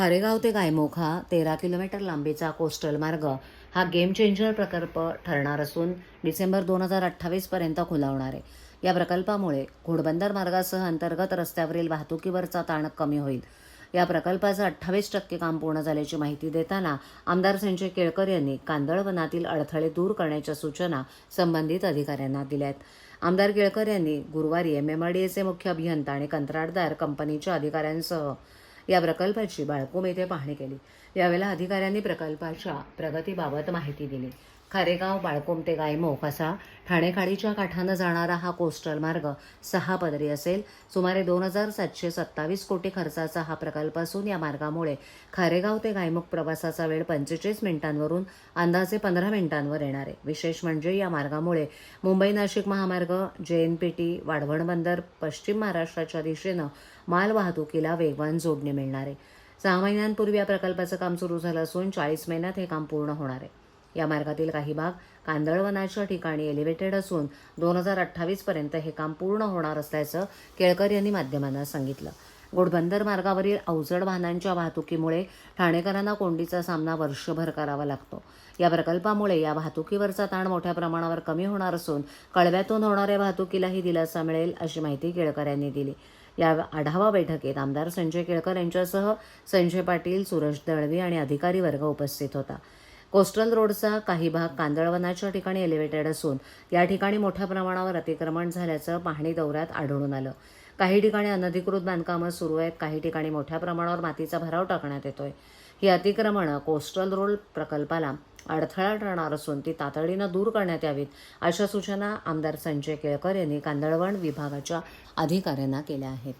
खारेगाव ते गायमुख हा 13 किलोमीटर लांबीचा कोस्टल मार्ग हा गेम चेंजर प्रकल्प ठरणार असून डिसेंबर 2028 पर्यंत खुला होणार आहे. या प्रकल्पामुळे घोडबंदर मार्गासह अंतर्गत रस्त्यावरील वाहतुकीवरचा ताण कमी होईल. या प्रकल्पाचं 28% काम पूर्ण झाल्याची माहिती देताना आमदार संजय केळकर यांनी कांदळवनातील अडथळे दूर करण्याच्या सूचना संबंधित अधिकाऱ्यांना दिल्या आहेत. आमदार केळकर यांनी गुरुवारी MMRDAचे मुख्य अभियंता आणि कंत्राटदार कंपनीच्या अधिकाऱ्यांसह या प्रकल्पाची बाळकूम येथे पाहणी केली. यावेळेला अधिकाऱ्यांनी प्रकल्पाच्या प्रगतीबाबत माहिती दिली. खारेगाव बाळकूम ते गायमुख असा ठाणे खाडीच्या काठानं जाणारा हा कोस्टल मार्ग 6 पदरी असेल. सुमारे 2,727 कोटी खर्चाचा हा प्रकल्प असून या मार्गामुळे खारेगाव ते गायमुख प्रवासाचा वेळ 45 मिनिटांवरून अंदाजे 15 मिनिटांवर येणार आहे. विशेष म्हणजे या मार्गामुळे मुंबई नाशिक महामार्ग, JNPT, वाढवण बंदर, पश्चिम महाराष्ट्राच्या दिशेनं माल वाहतुकीला वेगवान जोडणी मिळणार आहे. 6 महिन्यांपूर्वी या प्रकल्पाचं काम सुरू झालं असून 40 महिन्यात हे काम पूर्ण होणार आहे. या मार्गातील काही भाग कांदळवनाच्या ठिकाणी एलिव्हेटेड असून 2028 पर्यंत हे काम पूर्ण होणार असल्याचं केळकर यांनी माध्यमांना सांगितलं. घोडबंदर मार्गावरील अवजड वाहनांच्या वाहतुकीमुळे ठाणेकरांना कोंडीचा सामना वर्षभर करावा लागतो. या प्रकल्पामुळे या वाहतुकीवरचा ताण मोठ्या प्रमाणावर कमी होणार असून कळव्यातून होणाऱ्या वाहतुकीलाही दिलासा मिळेल अशी माहिती केळकर यांनी दिली. या आढावा बैठकीत आमदार संजय केळकर यांच्यासह संजय पाटील, सूरज दळवी आणि अधिकारी वर्ग उपस्थित होता. कोस्टल रोडचा काही भाग कांदळवनाच्या ठिकाणी एलिव्हेटेड असून या ठिकाणी मोठ्या प्रमाणावर अतिक्रमण झाल्याचं पाहणी दौऱ्यात आढळून आलं. काही ठिकाणी अनधिकृत बांधकामं सुरू आहेत. काही ठिकाणी मोठ्या प्रमाणावर मातीचा भराव टाकण्यात येतोय. ही अतिक्रमणं कोस्टल रोड प्रकल्पाला अडथळा ठरणार असून ती तातडीनं दूर करण्यात यावीत अशा सूचना आमदार संजय केळकर यांनी कांदळवन विभागाच्या अधिकाऱ्यांना केल्या आहेत.